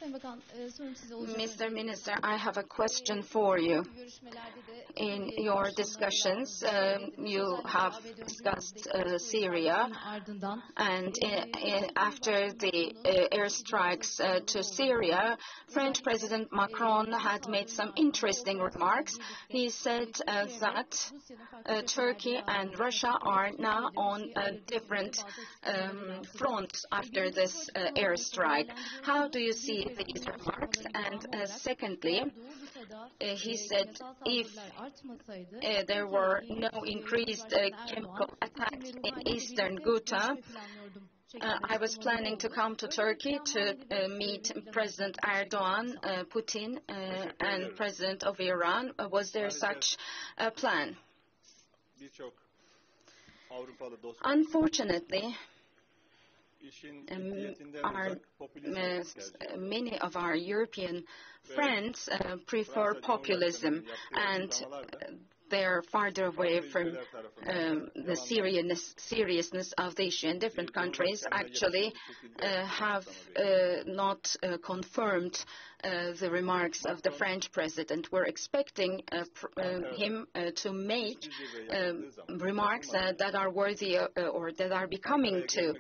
Mr. Minister, I have a question for you. In your discussions, you have discussed Syria, and after the airstrikes to Syria, French President Macron had made some interesting remarks. He said that Turkey and Russia are now on different fronts after this airstrike. How do you see these remarks? And secondly, he said if there were no increased chemical attacks in eastern Ghouta, I was planning to come to Turkey to meet President Erdogan, Putin, and President of Iran. Was there such a plan? Unfortunately, many of our European friends prefer populism, and they're farther away from the seriousness of the issue. And different countries actually have not confirmed the remarks of the French president. We're expecting him to make remarks that are worthy or that are becoming to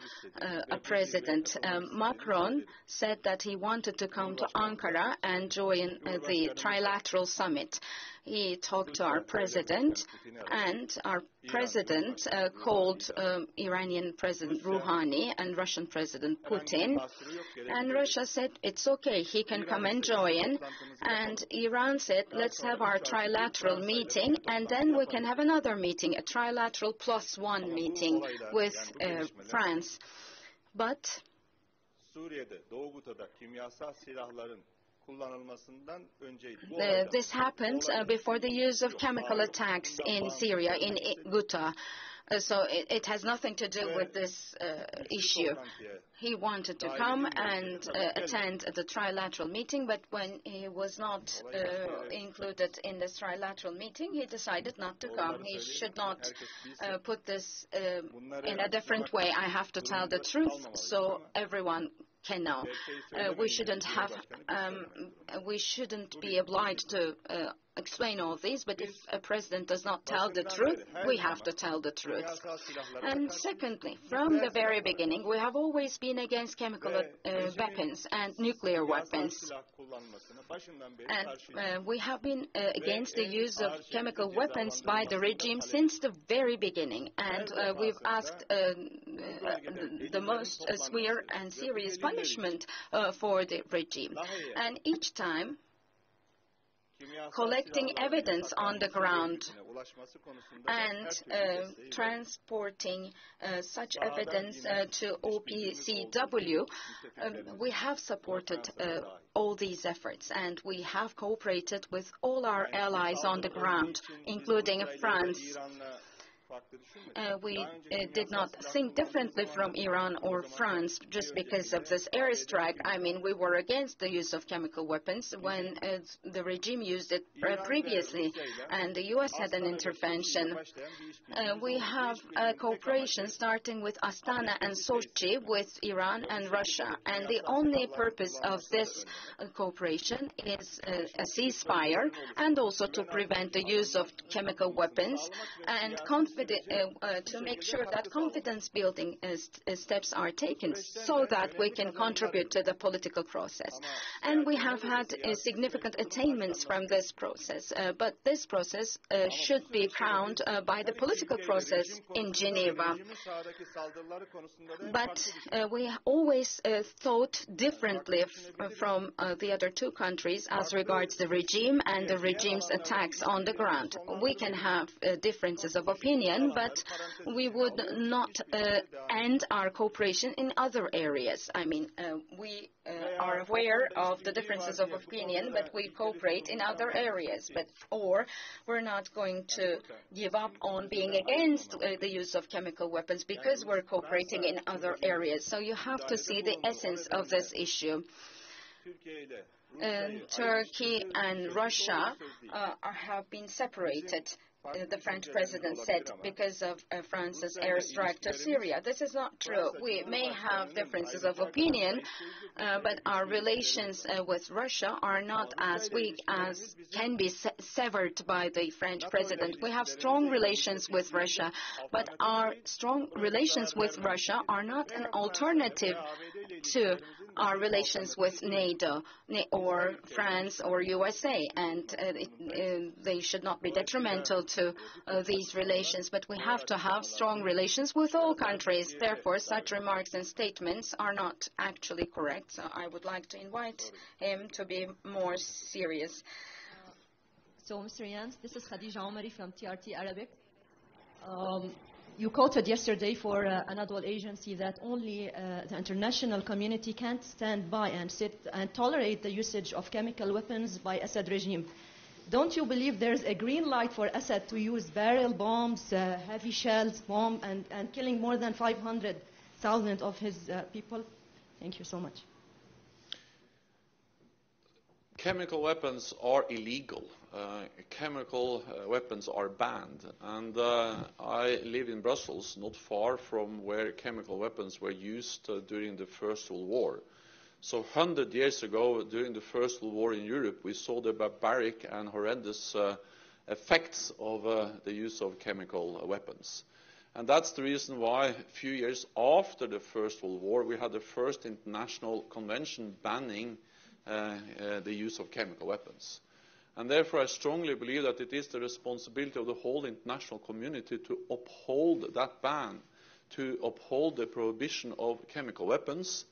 a president. Macron said that he wanted to come to Ankara and join the trilateral summit. He talked to our president, and our president called Iranian President Rouhani and Russian President Putin, and Russia said it's okay, he can come and join, and Iran said let's have our trilateral meeting and then we can have another meeting, a trilateral +1 meeting with France. But this happened before the use of chemical attacks in Syria, in Ghouta. So it has nothing to do with this issue. He wanted to come and attend the trilateral meeting, but when he was not included in this trilateral meeting, he decided not to come. He should not put this in a different way. I have to tell the truth so everyone can know. We shouldn't be obliged to explain all these, but if a president does not tell the truth, we have to tell the truth. And secondly, from the very beginning, we have always been against chemical weapons and nuclear weapons. And we have been against the use of chemical weapons by the regime since the very beginning. And we've asked the most severe and serious punishment for the regime. And each time, collecting evidence on the ground and transporting such evidence to OPCW, we have supported all these efforts, and we have cooperated with all our allies on the ground, including France. We did not think differently from Iran or France just because of this airstrike. I mean, we were against the use of chemical weapons when the regime used it previously, and the U.S. had an intervention. We have cooperation starting with Astana and Sochi with Iran and Russia, and the only purpose of this cooperation is a ceasefire and also to prevent the use of chemical weapons and to make sure that confidence-building steps are taken so that we can contribute to the political process. And we have had significant attainments from this process, but this process should be crowned by the political process in Geneva. But we always thought differently from the other two countries as regards the regime and the regime's attacks on the ground. We can have differences of opinion, but we would not end our cooperation in other areas. I mean, we are aware of the differences of opinion, but we cooperate in other areas. Or we're not going to give up on being against the use of chemical weapons because we're cooperating in other areas. So you have to see the essence of this issue. Turkey and Russia have been separated the French president said because of France's airstrike to Syria. This is not true. We may have differences of opinion, but our relations with Russia are not as weak as can be severed by the French president. We have strong relations with Russia, but our strong relations with Russia are not an alternative to our relations with NATO or France or USA, and they should not be detrimental to these relations, but we have to have strong relations with all countries. Therefore, such remarks and statements are not actually correct. So I would like to invite him to be more serious. So, Mr. Jens, this is Khadija Omari from TRT Arabic. You quoted yesterday for an Adwal agency that only the international community can't stand by and sit and tolerate the usage of chemical weapons by Assad regime. Don't you believe there's a green light for Assad to use barrel bombs, heavy shells, bomb, and killing more than 500,000 of his people? Thank you so much. Chemical weapons are illegal. Chemical weapons are banned. And I live in Brussels, not far from where chemical weapons were used during the First World War. So 100 years ago, during the First World War in Europe, we saw the barbaric and horrendous effects of the use of chemical weapons. And that's the reason why a few years after the First World War, we had the first international convention banning the use of chemical weapons. And therefore, I strongly believe that it is the responsibility of the whole international community to uphold that ban, to uphold the prohibition of chemical weapons.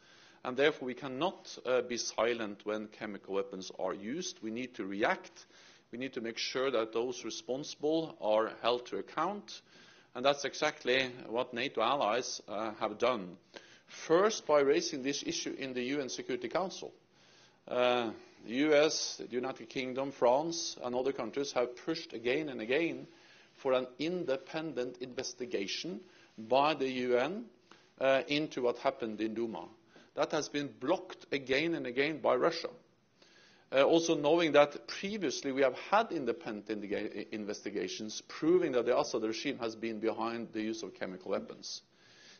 And therefore, we cannot be silent when chemical weapons are used. We need to react. We need to make sure that those responsible are held to account. And that's exactly what NATO allies have done. First, by raising this issue in the UN Security Council. The US, the United Kingdom, France, and other countries have pushed again and again for an independent investigation by the UN into what happened in Duma. That has been blocked again and again by Russia. Also knowing that previously we have had independent investigations proving that the Assad regime has been behind the use of chemical weapons.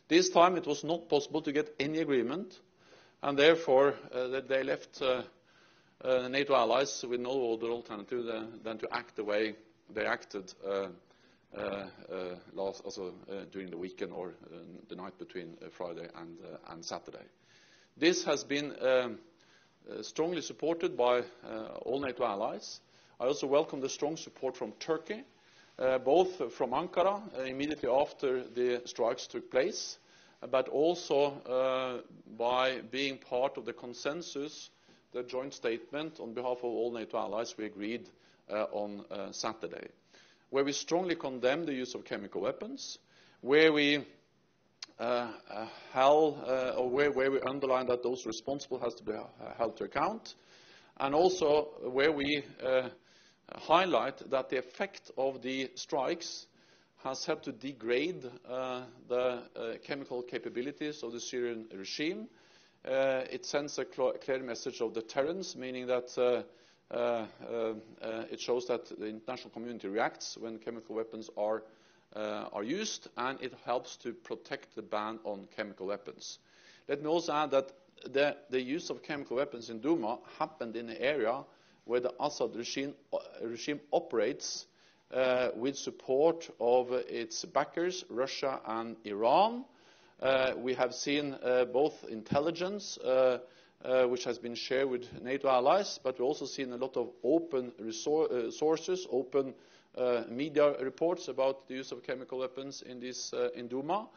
This time it was not possible to get any agreement, and therefore they left NATO allies with no other alternative than to act the way they acted during the weekend or the night between Friday and Saturday. This has been strongly supported by all NATO allies. I also welcome the strong support from Turkey, both from Ankara immediately after the strikes took place, but also by being part of the consensus, the joint statement on behalf of all NATO allies we agreed on Saturday, where we strongly condemn the use of chemical weapons, where we where we underline that those responsible has to be held to account, and also where we highlight that the effect of the strikes has helped to degrade the chemical capabilities of the Syrian regime. It sends a clear message of deterrence, meaning that it shows that the international community reacts when chemical weapons are used, and it helps to protect the ban on chemical weapons. Let me also add that the use of chemical weapons in Duma happened in an area where the Assad regime operates with support of its backers, Russia and Iran. We have seen both intelligence, which has been shared with NATO allies, but we've also seen a lot of open sources, open media reports about the use of chemical weapons in Duma.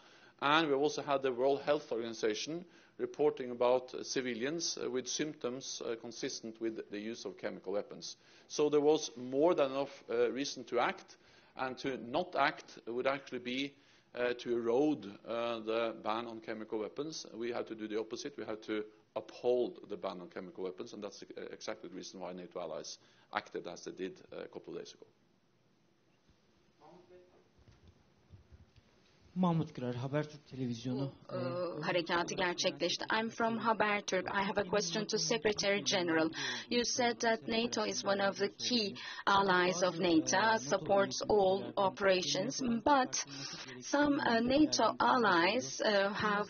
And we've also had the World Health Organization reporting about civilians with symptoms consistent with the use of chemical weapons. So there was more than enough reason to act, and to not act would actually be to erode the ban on chemical weapons. We had to do the opposite. We had to uphold the ban on chemical weapons, and that's exactly the reason why NATO allies acted as they did a couple of days ago. Mahmut Kırar, Habertürk Televizyonu. Harekatı gerçekleşti. I'm from Habertürk. I have a question to Secretary General. You said that NATO is one of the key allies of NATO, supports all operations, but some NATO allies have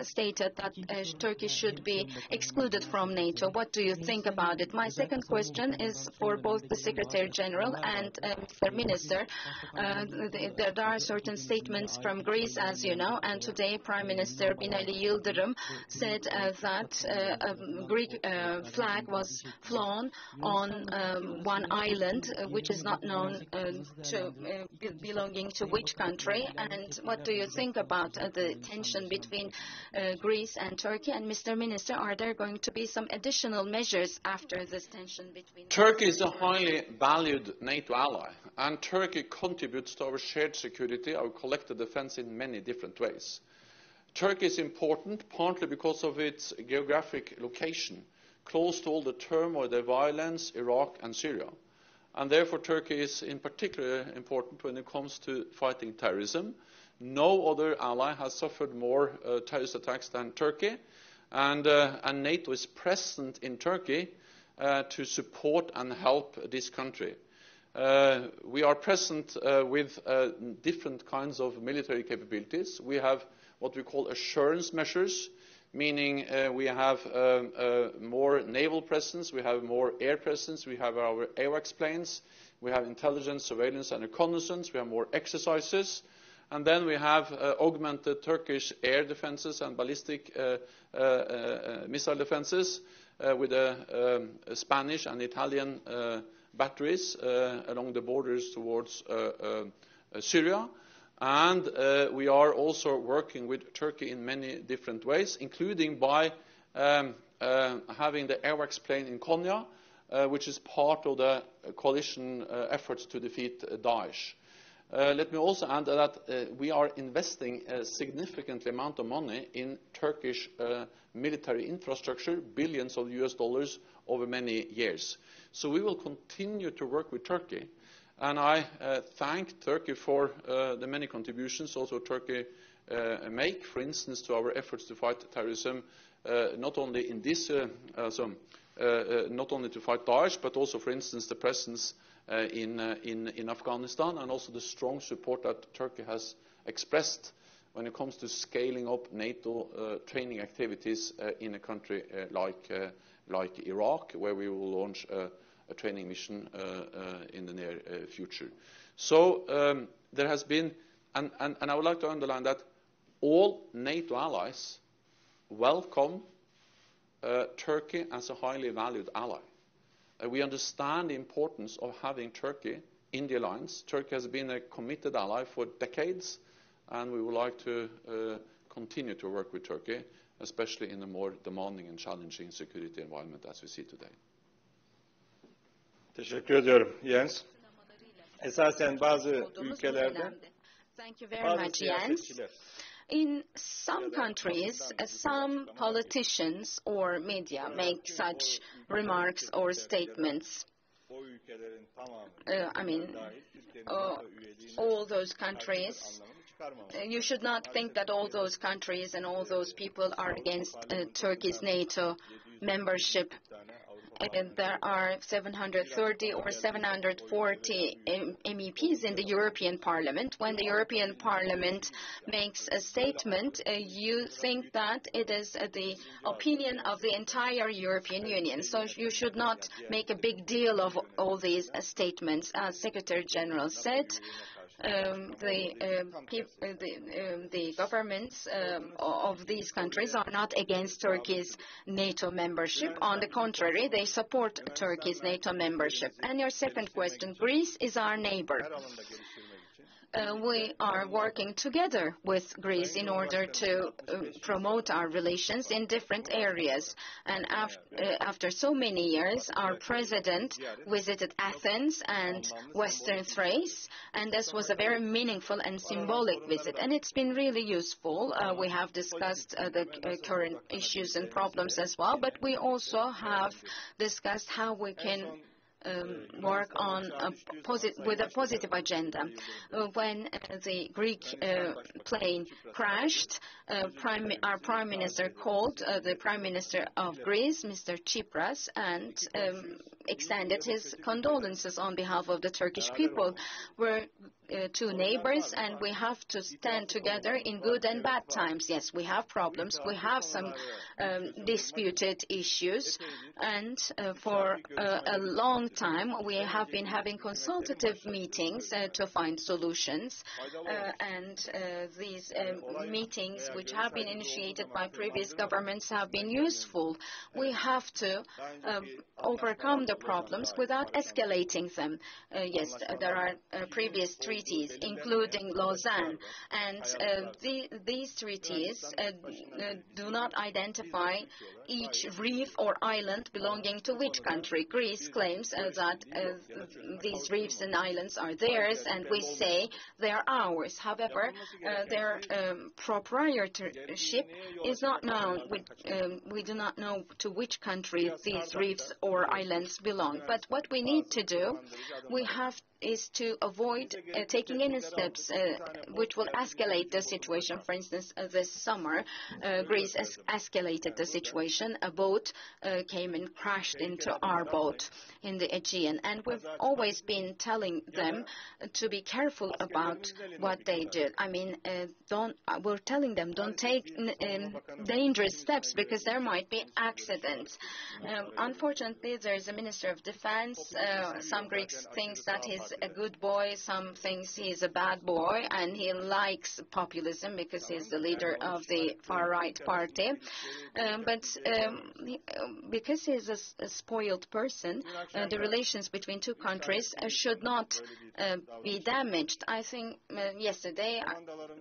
stated that Turkey should be excluded from NATO. What do you think about it? My second question is for both the Secretary General and Mr. Minister. There are certain statements from Greece, as you know, and today Prime Minister Binali Yıldırım said that a Greek flag was flown on one island, which is not known to belonging to which country. And what do you think about the tension between Greece and Turkey? And Mr. Minister, are there going to be some additional measures after this tension between? Turkey is a highly valued NATO ally, and Turkey contributes to our shared security, our collective defense in many different ways. Turkey is important partly because of its geographic location, close to all the turmoil, the violence, Iraq and Syria. And therefore Turkey is in particular important when it comes to fighting terrorism. No other ally has suffered more terrorist attacks than Turkey, and NATO is present in Turkey to support and help this country. We are present with different kinds of military capabilities. We have what we call assurance measures, meaning we have more naval presence, we have more air presence, we have our AWACS planes, we have intelligence, surveillance and reconnaissance, we have more exercises, and then we have augmented Turkish air defenses and ballistic missile defenses with Spanish and Italian batteries along the borders towards Syria. And we are also working with Turkey in many different ways, including by having the AWACS plane in Konya, which is part of the coalition efforts to defeat Daesh. Let me also add that we are investing a significant amount of money in Turkish military infrastructure, billions of US dollars over many years. So we will continue to work with Turkey. And I thank Turkey for the many contributions also Turkey make, for instance, to our efforts to fight terrorism, not only in this, not only to fight Daesh, but also, for instance, the presence in Afghanistan, and also the strong support that Turkey has expressed when it comes to scaling up NATO training activities in a country like Iraq, where we will launch a training mission in the near future. So there has been, and I would like to underline that all NATO allies welcome Turkey as a highly valued ally. We understand the importance of having Turkey in the alliance. Turkey has been a committed ally for decades, and we would like to continue to work with Turkey, especially in a more demanding and challenging security environment as we see today. Teşekkür ediyorum Jens. Esasen bazı ülkelerde bazı siyasetçiler in some countries, some politicians or media make such remarks or statements. I mean, all those countries, you should not think that all those countries and all those people are against Turkey's NATO membership. There are 730 or 740 MEPs in the European Parliament. When the European Parliament makes a statement, you think that it is the opinion of the entire European Union. So you should not make a big deal of all these statements. As Secretary General said, the governments of these countries are not against Turkey's NATO membership. On the contrary, they support Turkey's NATO membership. And your second question, Greece is our neighbor. We are working together with Greece in order to promote our relations in different areas. And after so many years, our president visited Athens and Western Thrace, and this was a very meaningful and symbolic visit. And it's been really useful. We have discussed the current issues and problems as well, but we also have discussed how we can work on with a positive agenda. When the Greek plane crashed, our Prime Minister called the Prime Minister of Greece, Mr. Tsipras, and extended his condolences on behalf of the Turkish people. We're two neighbors, and we have to stand together in good and bad times. Yes, we have problems. We have some disputed issues, and for a long time we have been having consultative meetings to find solutions, and these meetings, which have been initiated by previous governments, have been useful. We have to overcome the problems without escalating them. Yes, there are previous treaties, including Lausanne, and these treaties do not identify each reef or island belonging to which country. Greece claims that these reefs and islands are theirs, and we say they are ours. However, their proprietorship is not known. We do not know to which country these reefs or islands belong. But what we need to do, is to avoid taking any steps which will escalate the situation. For instance, this summer, Greece escalated the situation. A boat came and crashed into our boat in the Aegean. And we've always been telling them to be careful about what they did. I mean, we're telling them don't take dangerous steps because there might be accidents. Unfortunately, there is a Minister of Defense. Some Greeks think that he's a good boy, some thinks he's a bad boy, and he likes populism because he's the leader of the far-right party. But because he's a spoiled person, the relations between two countries should not be damaged. I think yesterday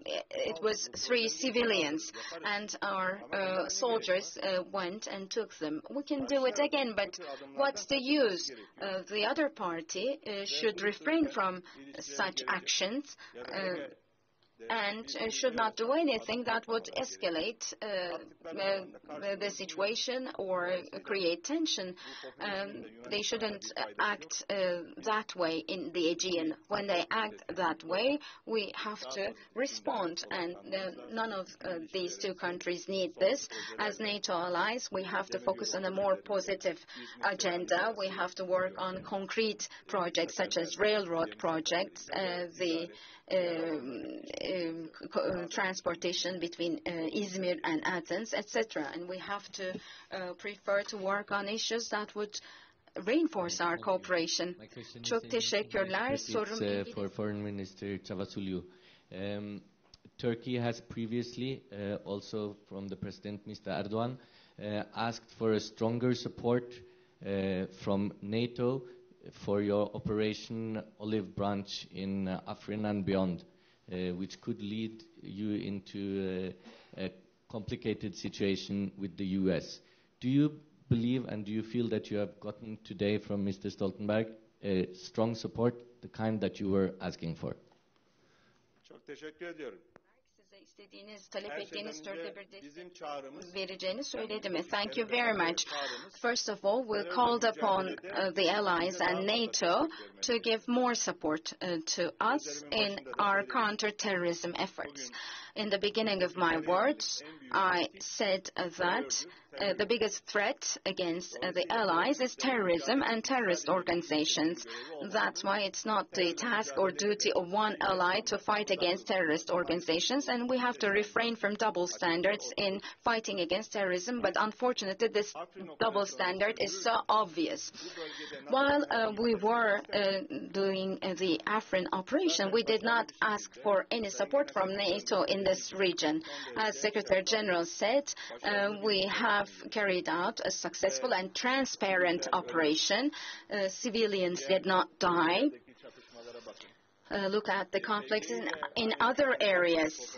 it was 3 civilians, and our soldiers went and took them. We can do it again, but what's the use? The other party should refrain from such actions and should not do anything that would escalate the situation or create tension. They shouldn't act that way in the Aegean. When they act that way, we have to respond, and none of these two countries need this. As NATO allies, we have to focus on a more positive agenda. We have to work on concrete projects such as railroad projects, the transportation between Izmir and Athens, etc. And we have to prefer to work on issues that would reinforce our cooperation. Çok teşekkürler. Sorum for Foreign Minister Çavusoglu. Turkey has previously, also from the President Mr. Erdogan, asked for a stronger support from NATO for your Operation Olive Branch in Afrin and beyond, which could lead you into a complicated situation with the US. Do you believe and do you feel that you have gotten today from Mr. Stoltenberg strong support, the kind that you were asking for? Çok teşekkür ediyorum. İstediğiniz, talep ettiğiniz türde bir destek vereceğini söyledi mi? Thank you very much. First of all, we called upon the allies and NATO to give more support to us in our counter-terrorism efforts. In the beginning of my words, I said that the biggest threat against the allies is terrorism and terrorist organizations. That's why it's not the task or duty of one ally to fight against terrorist organizations, and we have to refrain from double standards in fighting against terrorism, but unfortunately this double standard is so obvious. While we were doing the Afrin operation, we did not ask for any support from NATO in this region. As Secretary General said, we have carried out a successful and transparent operation. Civilians did not die. Look at the conflicts in other areas.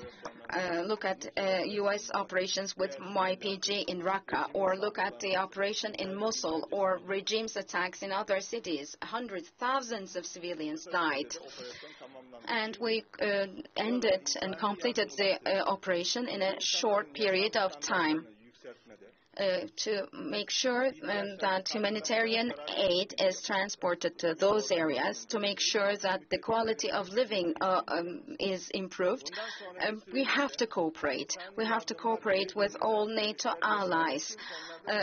Look at U.S. operations with YPG in Raqqa, or look at the operation in Mosul, or regime's attacks in other cities. Hundreds, thousands of civilians died. And we ended and completed the operation in a short period of time. to make sure that humanitarian aid is transported to those areas, to make sure that the quality of living is improved. We have to cooperate. We have to cooperate with all NATO allies.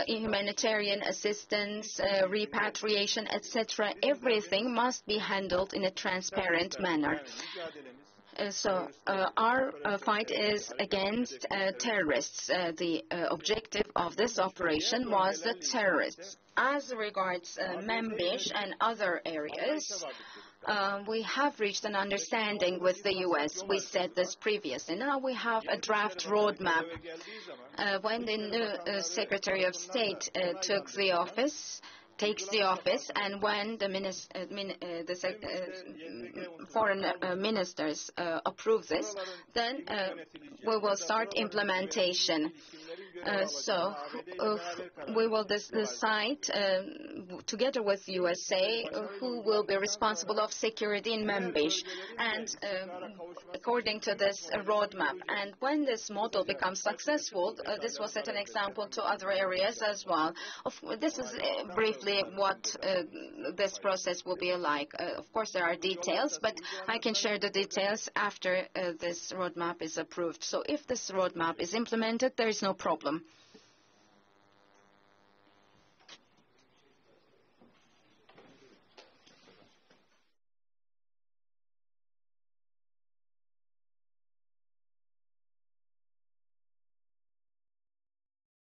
Humanitarian assistance, repatriation, etc. Everything must be handled in a transparent manner. So our fight is against terrorists. The objective of this operation was the terrorists. As regards Manbij and other areas, we have reached an understanding with the U.S. We said this previously. Now we have a draft roadmap. When the new Secretary of State takes the office, and when the foreign ministers approve this, then we will start implementation. So we will decide together with USA who will be responsible of security in Manbij, and according to this roadmap. And when this model becomes successful, this will set an example to other areas as well. This is briefly what this process will be like. Of course, there are details, but I can share the details after this roadmap is approved. So if this roadmap is implemented, there is no problem.